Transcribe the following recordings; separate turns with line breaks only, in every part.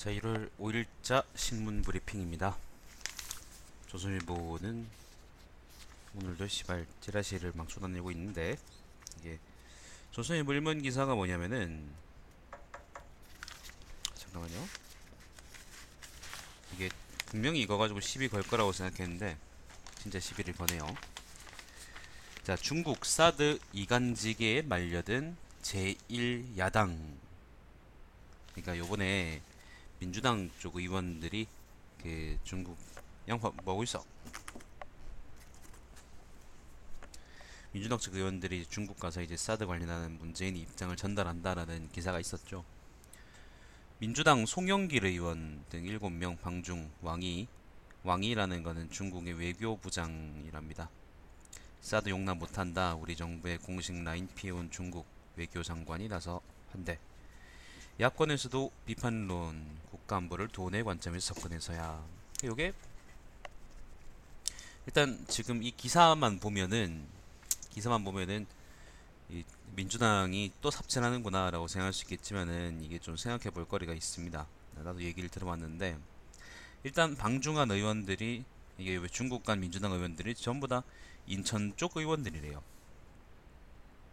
자, 1월 5일자 신문 브리핑입니다. 조선일보는 오늘도 시발 찌라시를 막 쏟아내고 있는데, 이게 조선일보 일면 기사가 뭐냐면은, 잠깐만요. 이게 분명히 이거 가지고 시비 걸 거라고 생각했는데 진짜 시비를 거네요. 자, 중국 사드 이간지계에 말려든 제1야당. 그러니까 요번에 민주당 쪽 의원들이 그 중국 양파 뭐하고 있어? 민주당 측 의원들이 중국 가서 이제 사드 관련하는 문재인의 입장을 전달한다라는 기사가 있었죠. 민주당 송영길 의원 등 7명 방중 왕이라는 거는 중국의 외교부장이랍니다. 사드 용납 못한다. 우리 정부의 공식 라인 피해온 중국 외교장관이 나서 한대. 야권에서도 비판론, 국가안보를 돈의 관점에서 접근해서야. 요게 일단 지금 이 기사만 보면은 이 민주당이 또 삽질하는구나라고 생각할 수 있겠지만은 이게 좀 생각해 볼 거리가 있습니다. 나도 얘기를 들어봤는데 일단 방중한 의원들이 이게 왜 중국 간 민주당 의원들이 전부 다 인천 쪽 의원들이래요.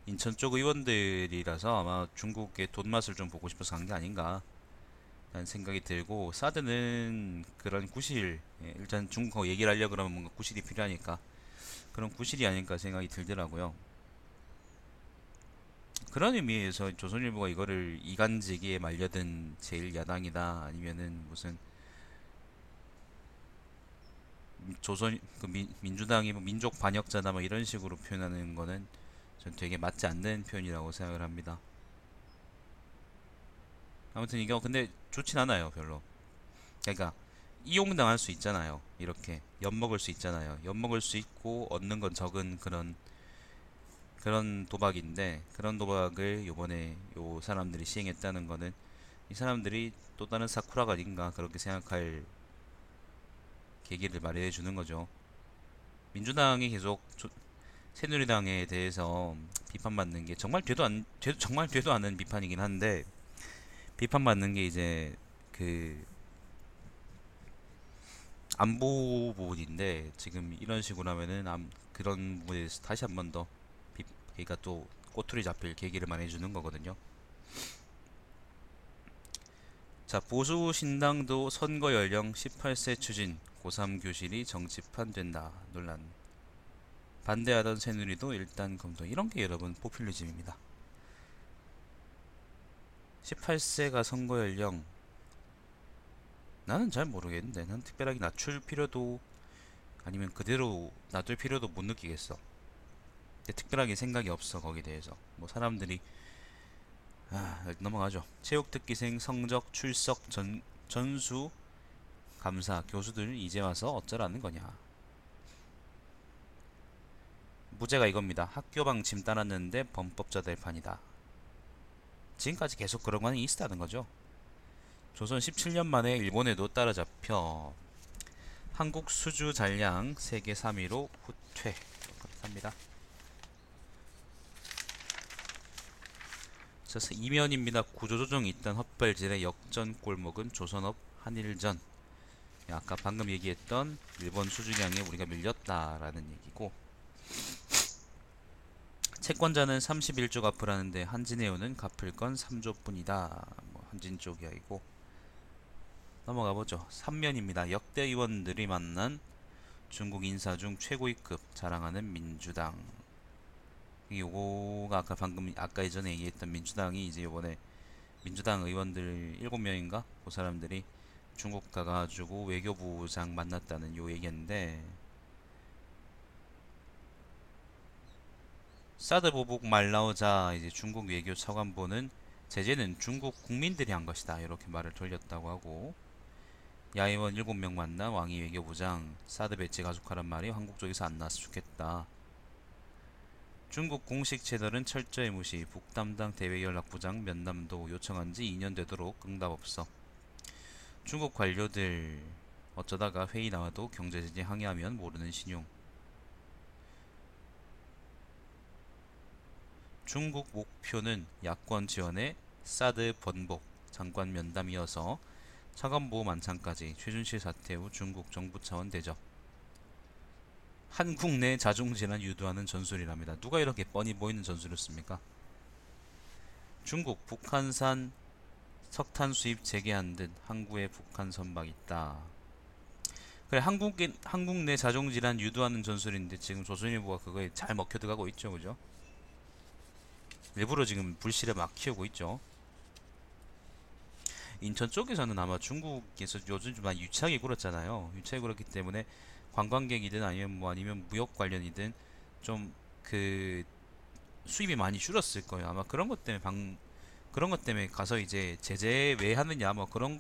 인천 쪽 의원들이라서 아마 중국의 돈 맛을 좀 보고 싶어서 간 게 아닌가 라는 생각이 들고 사드는 그런 구실 일단 중국하고 얘기를 하려고 그러면 뭔가 구실이 필요하니까 그런 구실이 아닐까 생각이 들더라고요. 그런 의미에서 조선일보가 이거를 이간질기에 말려든 제1야당이다 아니면은 무슨 조선 그 민주당이 뭐 민족 반역자다 뭐 이런 식으로 표현하는 거는 전 되게 맞지 않는 표현이라고 생각을 합니다. 아무튼 이거 근데 좋진 않아요 별로. 그러니까 이용당할 수 있잖아요. 이렇게 엿먹을 수 있잖아요. 엿먹을 수 있고 얻는 건 적은 그런 도박인데 그런 도박을 요번에 요 사람들이 시행했다는 거는 이 사람들이 또 다른 사쿠라가 아닌가 그렇게 생각할 계기를 마련해 주는 거죠. 민주당이 계속 새누리당에 대해서 비판받는 게 정말 되도 않는 비판이긴 한데 비판받는 게 이제 그 안보 부분인데 지금 이런 식으로 하면은 그런 부분에 대해서 다시 한 번 더 그러니까 또 꼬투리 잡힐 계기를 마련해 주는 거거든요. 자, 보수 신당도 선거 연령 18세 추진 고3 교실이 정치판 된다 논란. 반대하던 새누리도 일단 검토. 이런 게 여러분 포퓰리즘입니다. 18세가 선거 연령 나는 잘 모르겠는데 난 특별하게 낮출 필요도 아니면 그대로 놔둘 필요도 못 느끼겠어. 특별하게 생각이 없어 거기에 대해서. 뭐 사람들이 넘어가죠. 체육특기생 성적 출석 전수 감사 교수들 이제 와서 어쩌라는 거냐. 무죄가 이겁니다. 학교 방침 따랐는데 범법자 될 판이다. 지금까지 계속 그런 관이 있었다는 거죠. 조선 17년 만에 일본에도 따라잡혀 한국 수주 잔량 세계 3위로 후퇴. 감사합니다. 그래서 이면입니다. 구조조정이 있던 헛발질의 역전 골목은 조선업 한일전. 아까 방금 얘기했던 일본 수주량에 우리가 밀렸다라는 얘기고 채권자는 31조 갚으라는데 한진해운은 갚을 건 3조뿐이다. 뭐 한진 쪽이 아니고 넘어가 보죠. 3면입니다. 역대 의원들이 만난 중국 인사 중 최고위급 자랑하는 민주당. 요거가 아까 예전에 얘기했던 민주당이 이제 요번에 민주당 의원들 7명인가? 그 사람들이 중국 가가지고 외교부장 만났다는 요 얘기인데 사드 보복 말 나오자 이제 중국 외교 차관보는 제재는 중국 국민들이 한 것이다 이렇게 말을 돌렸다고 하고 야의원 7명 만나 왕이 외교부장 사드 배치 가속하란 말이 한국 쪽에서 안 나왔으면 좋겠다. 중국 공식 채널은 철저히 무시. 북담당 대외연락부장 면담도 요청한 지 2년 되도록 응답 없어. 중국 관료들 어쩌다가 회의 나와도 경제제재 항의하면 모르는 신용. 중국 목표는 야권 지원에 사드 번복 장관 면담이어서 차관보호 만찬까지 최순실 사태 후 중국 정부 차원 대접. 한국 내 자중질환 유도하는 전술이랍니다. 누가 이렇게 뻔히 보이는 전술을 씁니까? 중국 북한산 석탄 수입 재개한 듯 항구에 북한 선박 있다. 그래, 한국 내 자중질환 유도하는 전술인데 지금 조선일보가 그거에 잘 먹혀 들어가고 있죠, 그죠? 일부러 지금 불씨를 막 키우고 있죠. 인천 쪽에서는 아마 중국에서 요즘 좀 많이 유착이 굴었잖아요. 유착이 굴었기 때문에 관광객이든 아니면 무역 관련이든 좀 그 수입이 많이 줄었을 거예요. 아마 그런 것 때문에 가서 이제 제재 왜 하느냐 뭐 그런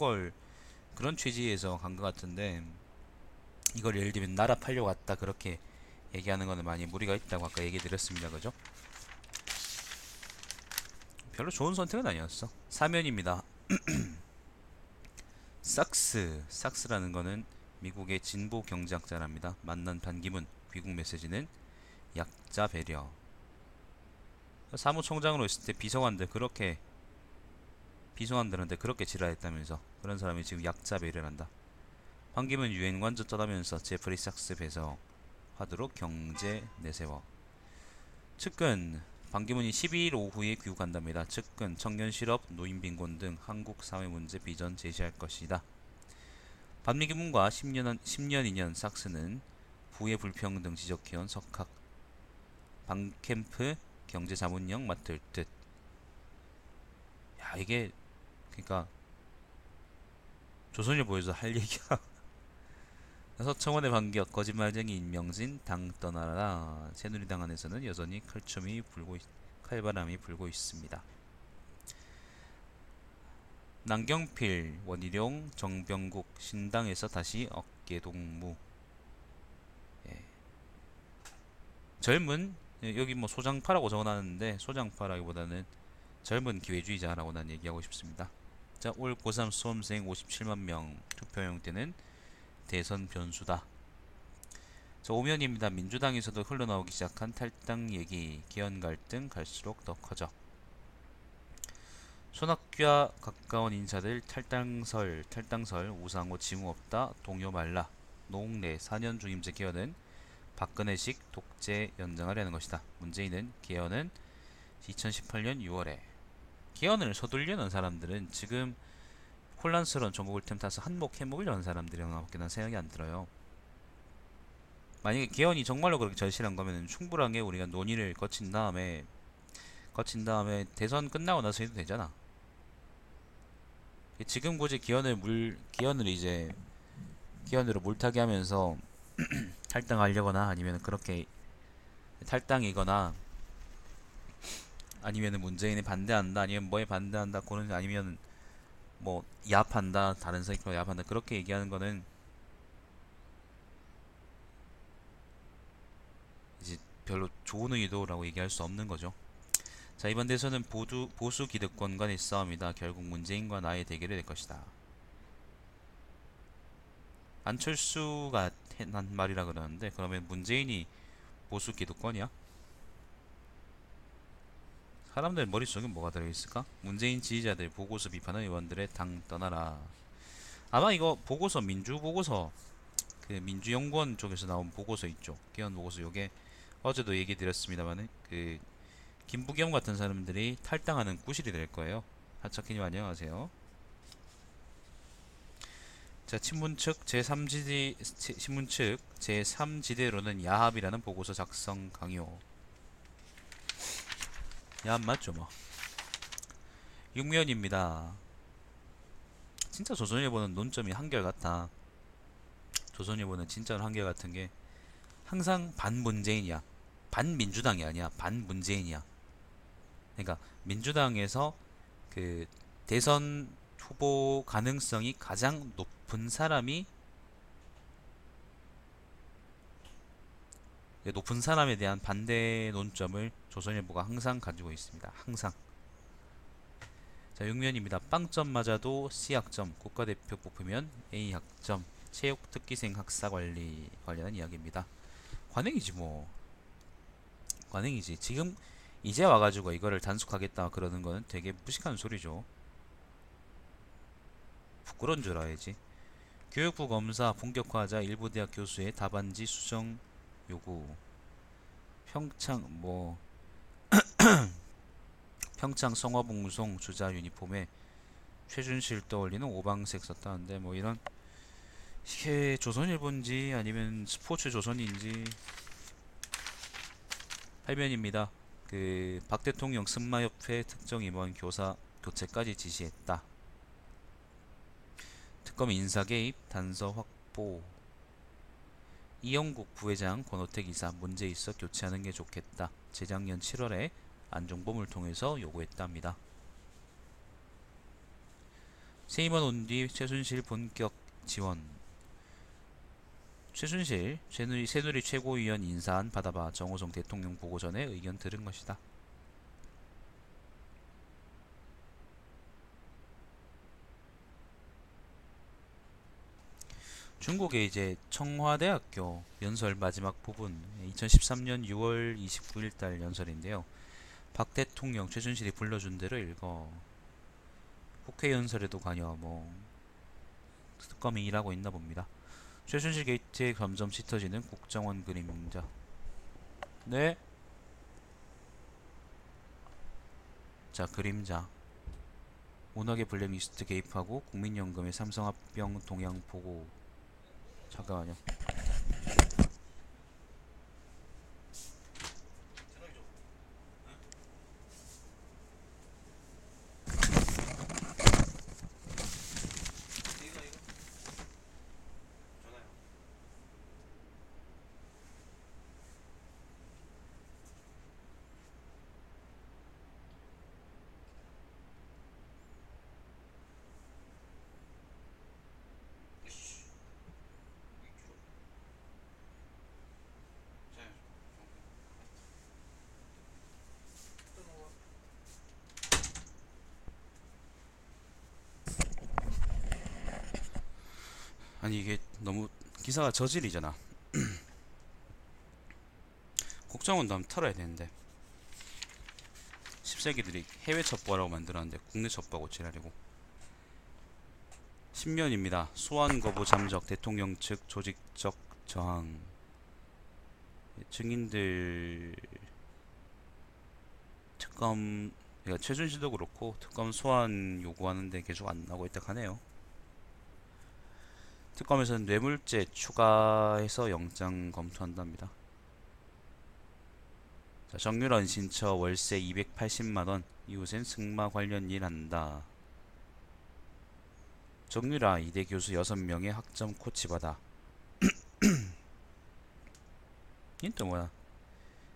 취지에서 간 것 같은데, 이걸 예를 들면 나라 팔려고 왔다 그렇게 얘기하는 거는 많이 무리가 있다고 아까 얘기 드렸습니다. 그죠? 별로 좋은 선택은 아니었어. 사면입니다. 삭스라는 거는 미국의 진보 경제학자랍니다. 만난 반기문, 귀국 메시지는 약자 배려. 사무총장으로 있을 때 비서관들한테 그렇게 지랄했다면서, 그런 사람이 지금 약자 배려한다. 반기문 유엔 완전 떠나면서 제프리 삭스 배석, 하도록 경제 내세워. 측근 반기문이 12일 오후에 귀국한답니다. 측근 청년 실업, 노인 빈곤 등 한국 사회 문제 비전 제시할 것이다. 반기문과 10년 인연 삭스는 부의 불평등 지적해온 석학 반캠프 경제자문령 맡을 듯. 야, 이게 그러니까 조선일보에서 할 얘기야. 서청원의 반격, 거짓말쟁이 임명진 당 떠나라. 새누리당 안에서는 여전히 칼바람이 불고 있습니다. 남경필, 원희룡, 정병국 신당에서 다시 어깨동무. 예. 젊은, 여기 뭐 소장파라고 적어놨는데 소장파라기보다는 젊은 기회주의자라고 난 얘기하고 싶습니다. 자, 올 고3 수험생 57만 명 투표용 때는 대선 변수다. 자, 오면입니다. 민주당에서도 흘러나오기 시작한 탈당 얘기, 개헌 갈등 갈수록 더 커져. 손학규와 가까운 인사들 탈당설 우상호 징후 없다, 동요 말라. 노웅래 4년 중임제 개헌은 박근혜식 독재 연장하려는 것이다. 문재인은 개헌은 2018년 6월에. 개헌을 서둘려는 사람들은 지금 혼란스러운 정국을 틈타서 한몫 해먹으려는 사람들이라고밖에 난 생각이 안 들어요. 만약에 개헌이 정말로 그렇게 절실한 거면 충분하게 우리가 논의를 거친 다음에 대선 끝나고 나서 해도 되잖아. 지금 굳이 개헌으로 물타기 하면서 탈당하려거나 아니면 그렇게 탈당이거나 아니면 문재인에 반대한다 아니면 뭐에 반대한다 그런, 아니면 뭐 야합한다, 다른 세력과 야합한다 그렇게 얘기하는 거는 이제 별로 좋은 의도라고 얘기할 수 없는 거죠. 자, 이번 대선은 보수 기득권 간의 싸움이다. 결국 문재인과 나의 대결이 될 것이다. 안철수가 한 말이라 그러는데, 그러면 문재인이 보수 기득권이야? 사람들 머릿속에 뭐가 들어있을까? 문재인 지지자들 보고서 비판한 의원들의 당 떠나라. 아마 이거 보고서, 민주보고서, 그 민주연구원 쪽에서 나온 보고서 있죠. 개헌 보고서. 요게 어제도 얘기 드렸습니다만은 그 김부겸 같은 사람들이 탈당하는 구실이 될 거예요. 하차키님 안녕하세요. 자, 신문 측 제3지대로는 야합이라는 보고서 작성 강요. 야합 맞죠 뭐. 육면입니다. 진짜 조선일보는 논점이 한결같다. 조선일보는 진짜로 한결같은 게 항상 반문재인이야. 반민주당이 아니야. 반문재인이야. 그러니까 민주당에서 그 대선 후보 가능성이 가장 높은 사람이, 높은 사람에 대한 반대 논점을 조선일보가 항상 가지고 있습니다. 항상. 자, 6면입니다. 빵점 맞아도 C학점, 국가대표 뽑히면 A학점, 체육특기생 학사 관련한 이야기입니다. 관행이지 뭐. 관행이지. 지금 이제 와가지고 이거를 단속하겠다 그러는 거는 되게 무식한 소리죠. 그런 줄 알아야지. 교육부 검사 본격화하자 일부 대학 교수의 답안지 수정 요구. 평창 뭐 평창 성화봉송 주자 유니폼에 최준실 떠올리는 오방색 썼다는데 뭐 이런 이게 조선일보인지 아니면 스포츠 조선인지. 8면입니다. 그 박 대통령 승마협회 특정 임원 교사 교체까지 지시했다. 특검 인사 개입 단서 확보. 이영국 부회장 권오택 이사 문제 있어 교체하는 게 좋겠다. 재작년 7월에 안종범을 통해서 요구했답니다. 새 임원 온 뒤 최순실 본격 지원. 최순실 새누리 최고위원 인사안 받아봐. 정호성 대통령 보고 전에 의견 들은 것이다. 중국의 이제 청와대학교 연설 마지막 부분 2013년 6월 29일 달 연설인데요. 박 대통령 최순실이 불러준 대로 읽어. 국회 연설에도 관여 뭐 특검이 일하고 있나 봅니다. 최순실 게이트에 점점 짙어지는 국정원 그림자. 네. 자, 그림자. 문학의 블랙리스트 개입하고 국민연금의 삼성합병 동향 보고. 잠깐만요. 아니 이게 너무 기사가 저질이잖아. 국정원도 한번 털어야 되는데 10세기들이 해외 첩보라고 만들었는데 국내 첩보하고 지랄이고. 10면입니다. 소환 거부 잠적 대통령 측 조직적 저항. 증인들 특검 그러니까 최준실도 그렇고 특검 소환 요구하는데 계속 안 나오고 있다 하네요. 특검에서는 뇌물죄 추가해서 영장 검토한답니다. 자, 정유란 신처 월세 280만원 이웃엔 승마 관련 일 한다. 정유라 이대 교수 6명의 학점 코치 받아. 이건 또 뭐야.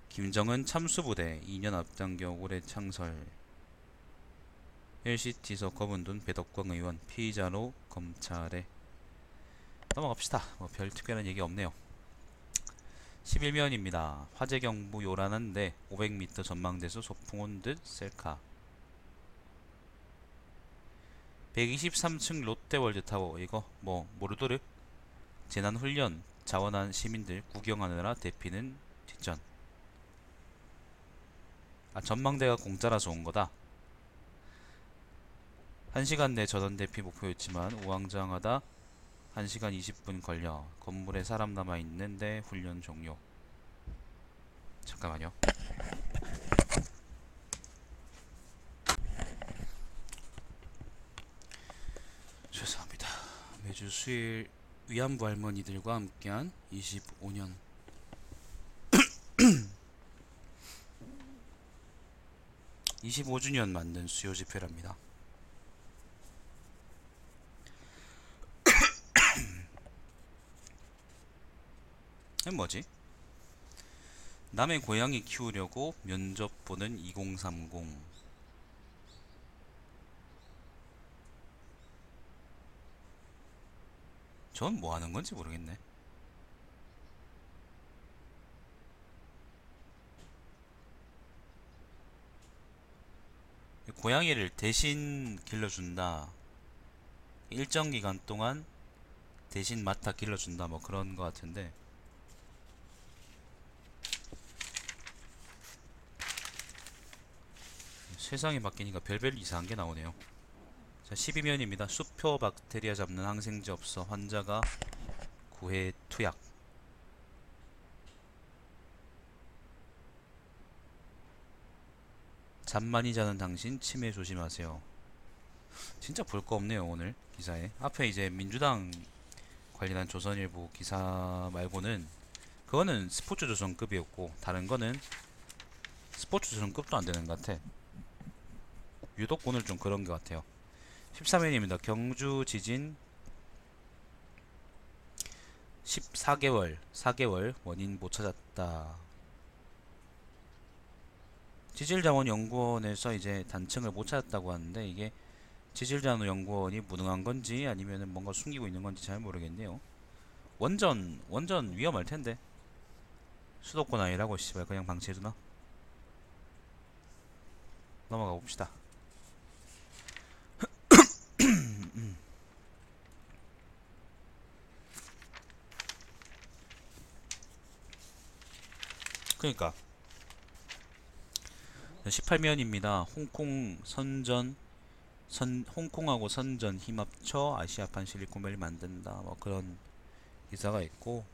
김정은 참수부대 2년 앞당겨 올해 창설. LCT서 검은 돈 배덕광 의원 피의자로 검찰에. 넘어갑시다. 뭐 별 특별한 얘기 없네요. 11면입니다. 화재 경보 요란한데 500m 전망대에서 소풍 온 듯 셀카. 123층 롯데월드타워 이거 뭐 모르도르 재난훈련 자원한 시민들 구경하느라 대피는 뒷전. 아, 전망대가 공짜라서 온 거다. 1시간 내 전원 대피 목표였지만 우왕좌왕하다 1시간 20분 걸려 건물에 사람 남아있는데 훈련 종료. 잠깐만요. 죄송합니다. 매주 수요일 위안부 할머니들과 함께한 25년 25주년 만든 수요 집회랍니다. 이건 뭐지? 남의 고양이 키우려고 면접 보는 2030. 전 뭐 하는 건지 모르겠네. 고양이를 대신 길러준다. 일정 기간 동안 대신 맡아 길러준다. 뭐 그런 거 같은데. 세상이 바뀌니까 별별 이상한 게 나오네요. 자, 12면입니다. 수표 박테리아 잡는 항생제 없어. 환자가 구해 투약. 잠 많이 자는 당신 치매 조심하세요. 진짜 볼 거 없네요 오늘 기사에. 앞에 이제 민주당 관련한 조선일보 기사 말고는 그거는 스포츠 조선급이었고 다른 거는 스포츠 조선급도 안 되는 것 같아. 유독 오늘 좀 그런 것 같아요. 13회입니다. 경주 지진 4개월 원인 못 찾았다. 지질자원연구원에서 이제 단층을 못 찾았다고 하는데 이게 지질자원연구원이 무능한 건지 아니면 뭔가 숨기고 있는 건지 잘 모르겠네요. 원전 위험할 텐데. 수도권 아니라고 씨발 그냥 방치해두나? 넘어가 봅시다. 그러니까 18면입니다. 홍콩하고 선전 힘합쳐 아시아판 실리콘밸리 만든다. 뭐 그런 기사가 있고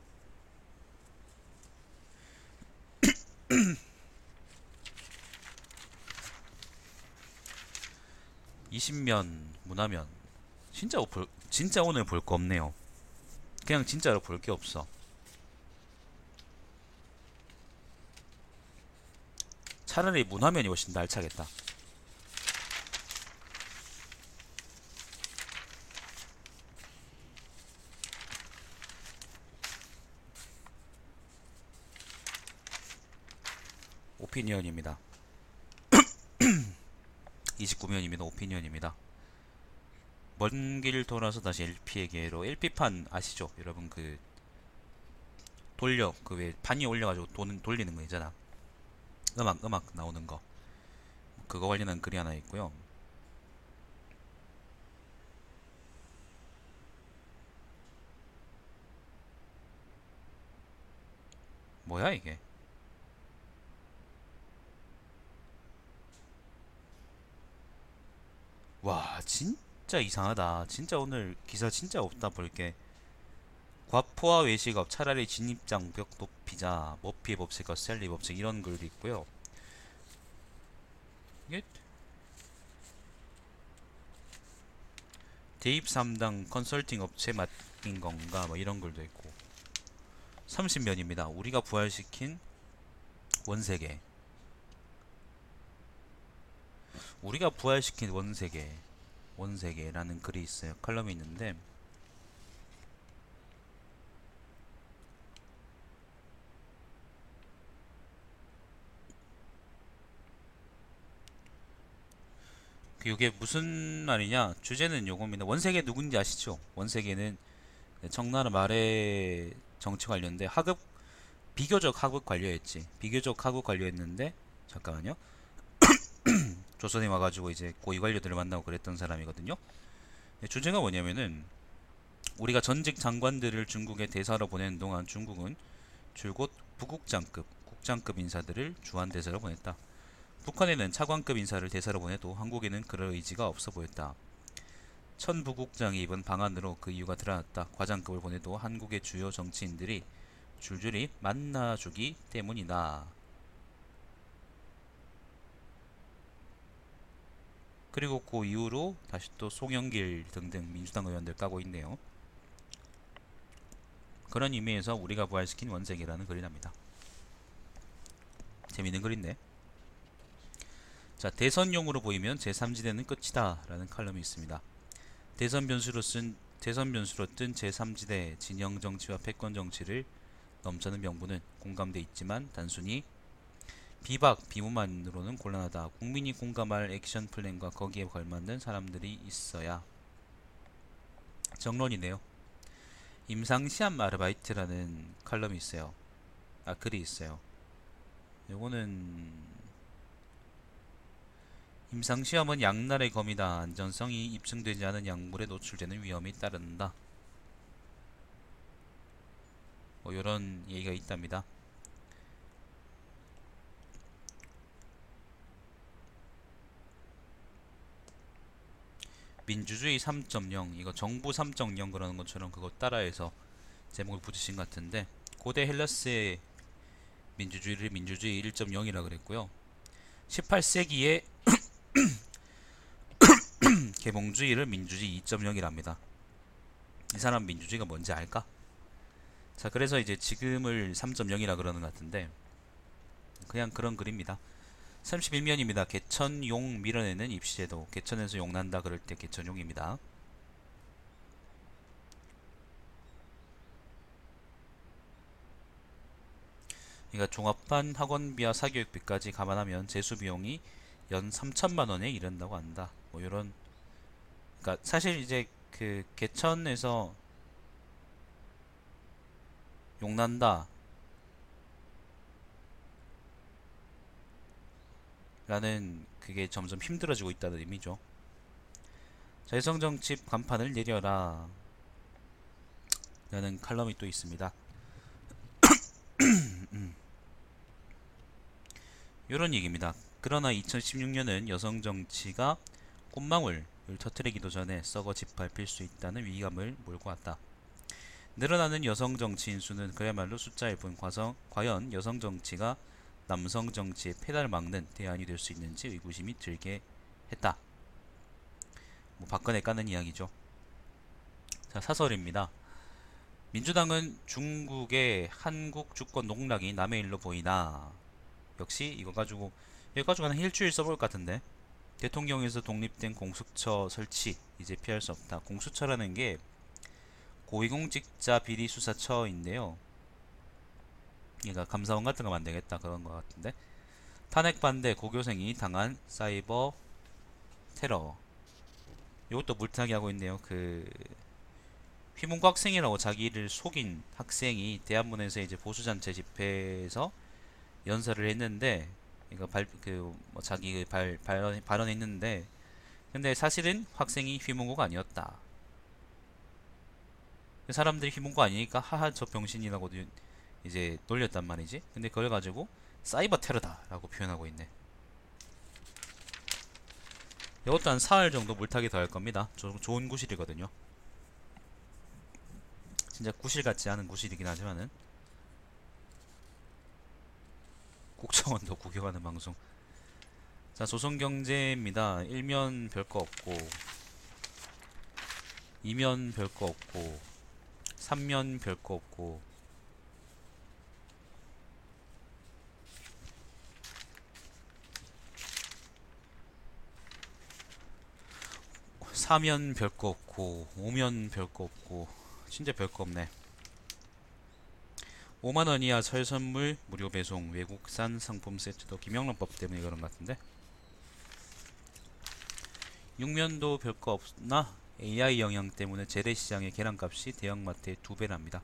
20면 문화면 진짜 오늘 볼 거 없네요. 그냥 진짜로 볼 게 없어. 차라리 문화면이 훨씬 날차겠다. 오피니언입니다. 29면입니다. 오피니언입니다. 먼 길 돌아서 다시 LP에게로. LP판 아시죠? 여러분 그 돌려 그 왜 판 위에 올려가지고 돌리는 거 있잖아. 음악 나오는 거. 그거 관련한 글이 하나 있고요. 뭐야 이게? 와 진짜 이상하다. 진짜 오늘 기사 진짜 없다 볼게. 과포화 외식업 차라리 진입장벽 높이자. 머피의 법칙과 스탠리 법칙 이런 글도 있고요. 이게 대입 3당 컨설팅 업체 맡긴 건가 뭐 이런 글도 있고. 30면입니다. 우리가 부활시킨 원세계. 우리가 부활시킨 원세계라는 글이 있어요. 칼럼이 있는데 이게 무슨 말이냐? 주제는 요겁니다. 원세계 누군지 아시죠? 원세계는 청나라 말의 정치 관련데 비교적 하급 관료였지. 비교적 하급 관료였는데 잠깐만요. 조선에 와가지고 이제 고위 관료들을 만나고 그랬던 사람이거든요. 주제가 뭐냐면은 우리가 전직 장관들을 중국에 대사로 보내는 동안 중국은 줄곧 국장급 인사들을 주한 대사로 보냈다. 북한에는 차관급 인사를 대사로 보내도 한국에는 그럴 의지가 없어 보였다. 천 부국장이 입은 방안으로 그 이유가 드러났다. 과장급을 보내도 한국의 주요 정치인들이 줄줄이 만나주기 때문이다. 그리고 그 이후로 다시 또 송영길 등등 민주당 의원들 까고 있네요. 그런 의미에서 우리가 부활시킨 원색이라는 글이 납니다. 재밌는 글인데. 자, 대선용으로 보이면 제3지대는 끝이다 라는 칼럼이 있습니다. 대선 변수로 뜬 제3지대 진영 정치와 패권 정치를 넘자는 명분은 공감돼 있지만 단순히 비무만으로는 곤란하다. 국민이 공감할 액션 플랜과 거기에 걸맞는 사람들이 있어야. 정론이네요. 임상시험 아르바이트라는 칼럼이 있어요. 글이 있어요. 요거는 임상시험은 양날의 검이다. 안전성이 입증되지 않은 약물에 노출되는 위험이 따른다. 뭐 요런 얘기가 있답니다. 민주주의 3.0 이거 정부 3.0 그러는 것처럼 그거 따라해서 제목을 붙이신 것 같은데, 고대 헬라스의 민주주의를 민주주의 1.0이라 그랬고요. 18세기에 계몽주의를 민주주의 2.0이랍니다. 이 사람 민주주의가 뭔지 알까? 자, 그래서 이제 지금을 3.0이라 그러는 것 같은데, 그냥 그런 글입니다. 31면입니다. 개천용 밀어내는 입시제도. 개천에서 용난다 그럴 때 개천용입니다. 그러니까 종합반 학원비와 사교육비까지 감안하면 재수비용이 연 3천만 원에 이른다고 한다. 뭐 이런. 그러니까 사실 이제 그 개천에서 용난다 라는 그게 점점 힘들어지고 있다는 의미죠. 자, 여성정치 간판을 내려라 라는 칼럼이 또 있습니다. 이런 얘기입니다. 그러나 2016년은 여성정치가 꽃망울을 터뜨리기도 전에 썩어 짓밟힐 수 있다는 위기감을 몰고 왔다. 늘어나는 여성 정치인 수는 그야말로 숫자일 뿐, 과연 여성 정치가 남성 정치의 폐단을 막는 대안이 될 수 있는지 의구심이 들게 했다. 뭐 박근혜 까는 이야기죠. 자, 사설입니다. 민주당은 중국의 한국 주권 농락이 남의 일로 보이나. 역시 이거 가지고 한 일주일 써볼 것 같은데. 대통령에서 독립된 공수처 설치 이제 피할 수 없다. 공수처라는 게 고위공직자 비리수사처인데요. 그러니까 감사원 같은 거 만들겠다 그런 것 같은데. 탄핵 반대 고교생이 당한 사이버 테러. 이것도 물타기 하고 있네요. 그 휘문고 학생이라고 자기를 속인 학생이 대한문에서 이제 보수단체 집회에서 연설을 했는데, 이거 뭐 자기 발언했는데, 근데 사실은 학생이 휘문고가 아니었다. 사람들이 휘문고 아니니까 하하 저 병신이라고 이제 놀렸단 말이지. 근데 그걸 가지고 사이버 테러다 라고 표현하고 있네. 이것도 한 사흘 정도 물타기 더 할 겁니다. 좋은 구실이거든요. 진짜 구실 같지 않은 구실이긴 하지만은. 국정원도 구경하는 방송. 자, 조선경제입니다. 1면 별거 없고, 2면 별거 없고, 3면 별거 없고, 4면 별거 없고, 5면 별거 없고, 진짜 별거 없네. 5만원 이하 설선물 무료 배송, 외국산 상품 세트도 김영란법 때문에 그런 것 같은데. 6면도 별거 없나? AI 영향 때문에 재래시장의 계란값이 대형마트의 2배랍니다.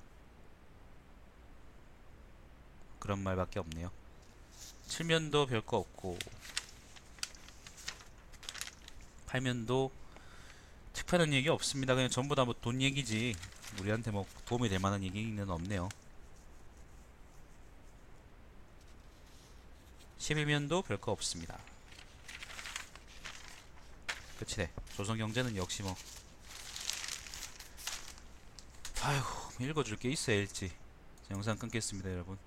그런 말밖에 없네요. 7면도 별거 없고, 8면도 특별한 얘기 없습니다. 그냥 전부 다 뭐 돈 얘기지 우리한테 뭐 도움이 될 만한 얘기는 없네요. 11면도 별거 없습니다. 끝이네. 조선경제는 역시 뭐, 아이고, 읽어줄 게 있어야 일지. 자, 영상 끊겠습니다, 여러분.